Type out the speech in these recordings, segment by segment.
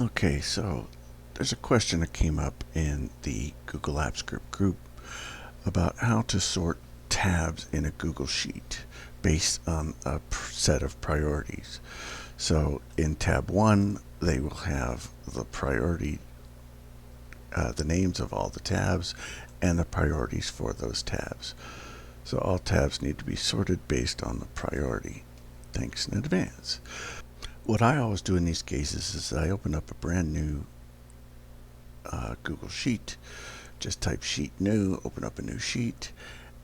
Okay, so there's a question that came up in the Google Apps Script group about how to sort tabs in a Google Sheet based on a set of priorities. So in tab 1, they will have the priority, the names of all the tabs, and the priorities for those tabs. So all tabs need to be sorted based on the priority. Thanks in advance. What I always do in these cases is I open up a brand new Google Sheet, just type sheet new, open up a new sheet,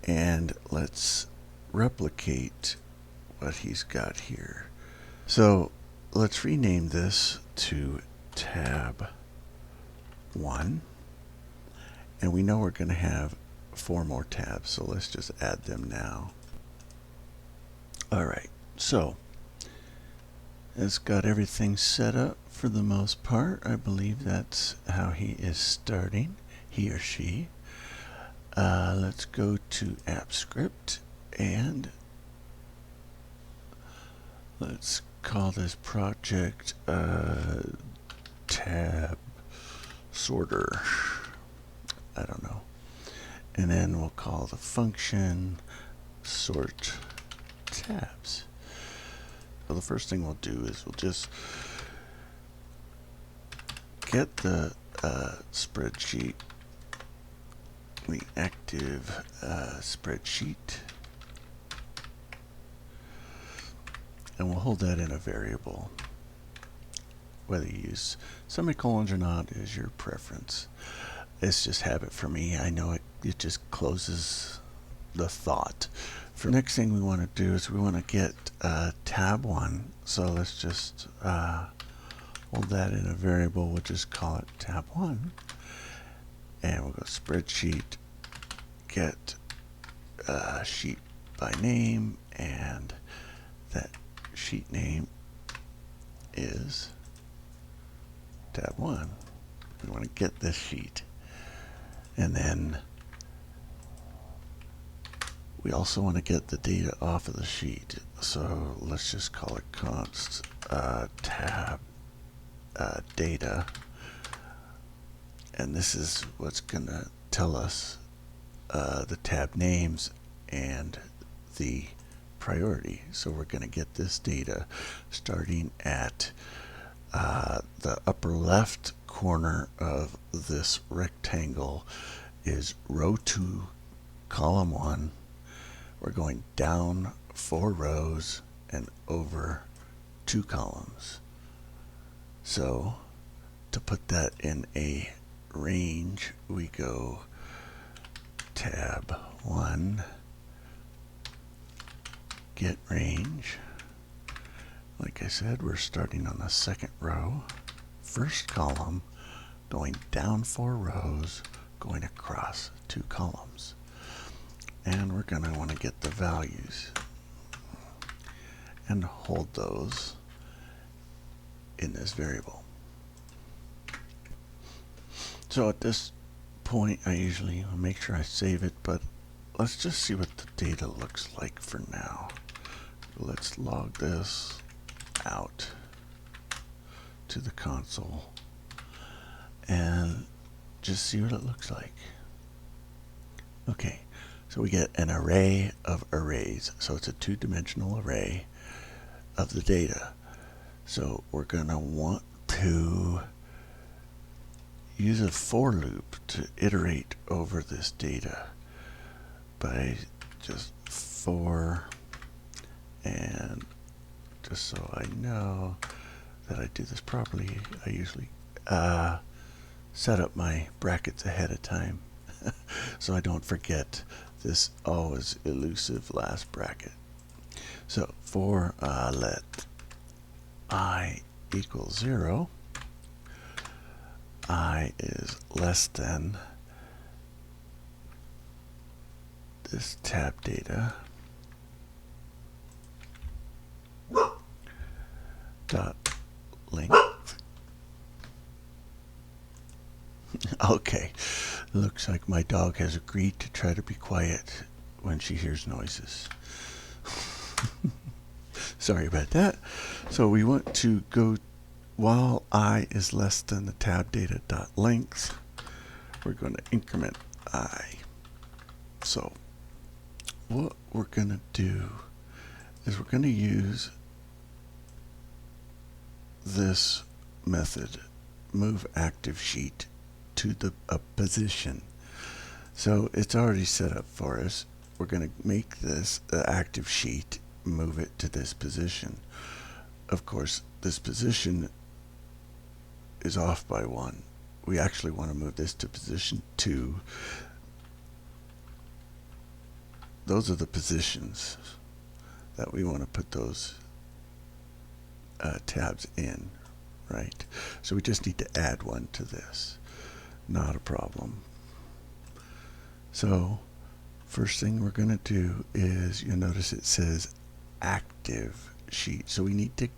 and let's replicate what he's got here. So let's rename this to tab 1, and we know we're going to have 4 more tabs, so let's just add them now. Alright, so it's got everything set up for the most part. I believe that's how he is starting, he or she. Let's go to AppScript and let's call this project tab sorter. I don't know. And then we'll call the function sort tabs. So the first thing we'll do is we'll just get the spreadsheet, the active spreadsheet, and we'll hold that in a variable. Whether you use semicolons or not is your preference. It's just habit for me. I know it just closes the thought. For the next thing we want to do is we want to get tab 1. So let's just hold that in a variable. We'll just call it tab 1. And we'll go spreadsheet, get sheet by name, and that sheet name is tab 1. We want to get this sheet. And then we also want to get the data off of the sheet. So let's just call it const tab data. And this is what's going to tell us the tab names and the priority. So we're going to get this data starting at the upper left corner of this rectangle is row 2, column 1. We're going down 4 rows and over 2 columns. So to put that in a range, we go tab 1, get range. Like I said, we're starting on the second row, first column, going down 4 rows, going across 2 columns. And we're going to want to get the values and hold those in this variable. So at this point, I usually make sure I save it, but let's just see what the data looks like for now. Let's log this out to the console and just see what it looks like. Okay, so we get an array of arrays. So it's a 2-dimensional array of the data. So we're going to want to use a for loop to iterate over this data by just for, and just so I know that I do this properly, I usually set up my brackets ahead of time so I don't forget this always elusive last bracket. So for let I equals 0, I is less than this tab data dot length. Okay, looks like my dog has agreed to try to be quiet when she hears noises. Sorry about that. So we want to go while I is less than the tab data dot length, we're going to increment I. So what we're going to do is we're going to use this method, move active sheet to a position. So it's already set up for us. We're going to make this active sheet, move it to this position. Of course, this position is off by 1. We actually want to move this to position 2. Those are the positions that we want to put those tabs in, right? So we just need to add one to this. Not a problem. So first thing we're going to do is, you'll notice it says active sheet. So we need to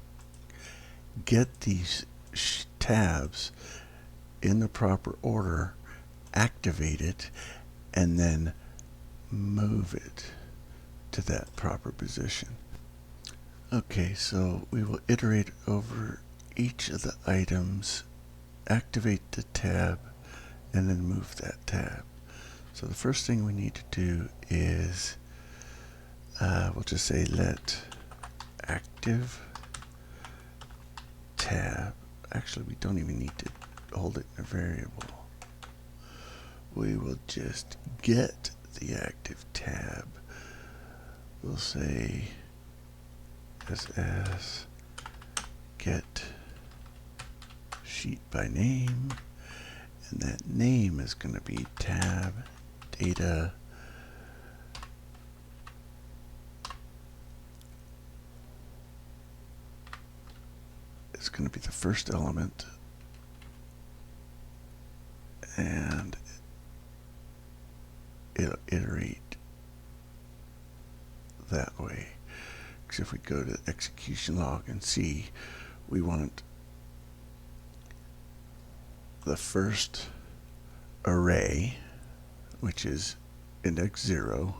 get these tabs in the proper order, activate it, and then move it to that proper position. Okay, so we will iterate over each of the items, activate the tab, and then move that tab. So the first thing we need to do is, we'll just say let active tab, actually we don't even need to hold it in a variable. We will just get the active tab. We'll say ss get sheet by name, and that name is going to be tab data is going to be the first element, and it'll iterate that way. Because if we go to the execution log and see, we want the first array, which is index 0,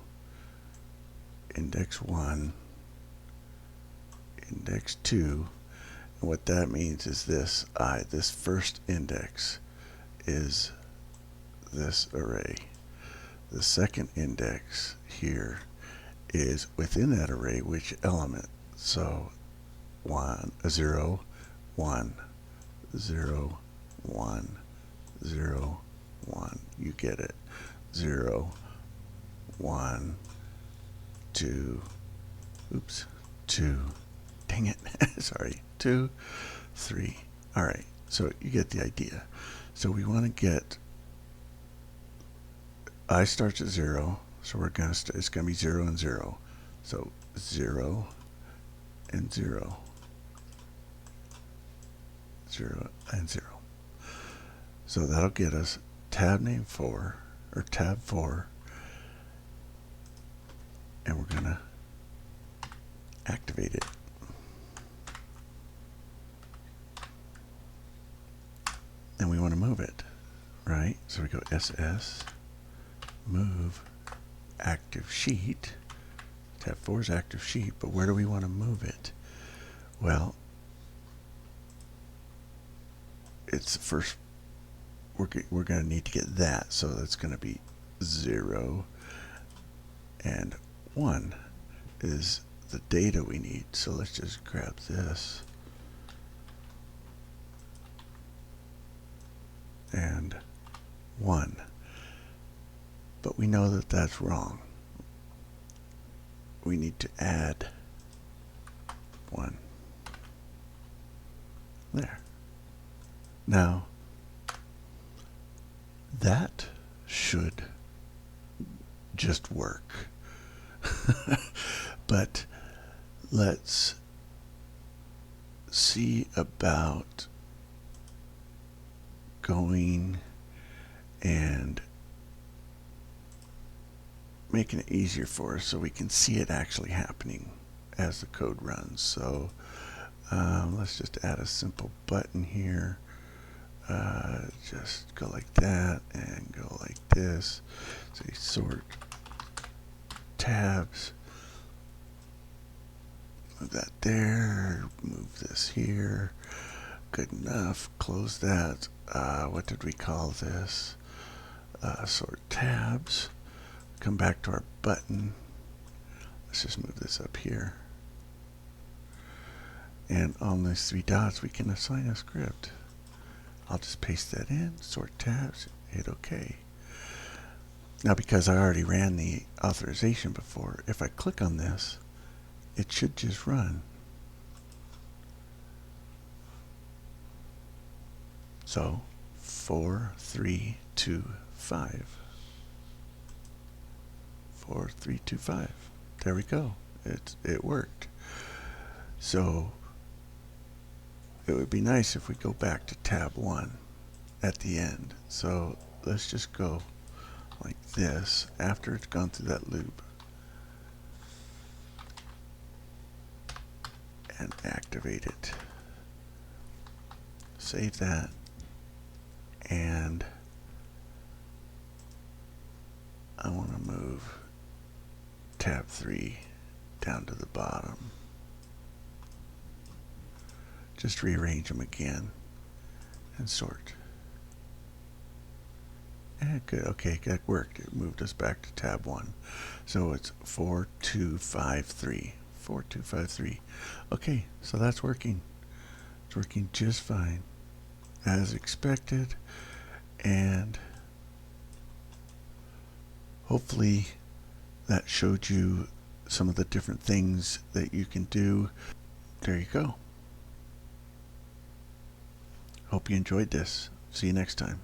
index 1, index 2, and what that means is this this first index is this array. The second index here is within that array which element. So 0, 1, 0, 1, 0, 1. You get it. 0, 1, 2, oops, 2, dang it, sorry, 2, 3. All right, so you get the idea. So we want to get, I starts at 0, so we're going to, it's going to be 0 and 0. So 0 and 0, 0 and 0. So that'll get us tab name 4, or tab 4, and we're going to activate it. And we want to move it, right? So we go ss move active sheet. Tab 4 is active sheet, but where do we want to move it? Well, it's the first, we're going to need to get that, so that's going to be 0 and 1 is the data we need. So let's just grab this and 1, but we know that that's wrong. We need to add 1 there. Now that should just work. But let's see about going and making it easier for us so we can see it actually happening as the code runs. So let's just add a simple button here. Just go like that and go like this. Say sort tabs. Move that there. Move this here. good enough. Close that. What did we call this? Sort tabs. Come back to our button. Let's just move this up here. And on these three dots, we can assign a script. I'll just paste that in, sort tabs, hit OK. Now, because I already ran the authorization before, if I click on this, it should just run. So 4, 3, 2, 5. 4, 3, 2, 5. There we go. It worked. So it would be nice if we go back to tab 1 at the end. So let's just go like this after it's gone through that loop and activate it. Save that, and I want to move tab 3 down to the bottom. Just rearrange them again and sort. And good. Okay, that worked. It moved us back to tab 1. So it's 4, 2, 5, 3. 4, 2, 5, 3. Okay, so that's working. It's working just fine, as expected, and hopefully that showed you some of the different things that you can do. There you go. Hope you enjoyed this. See you next time.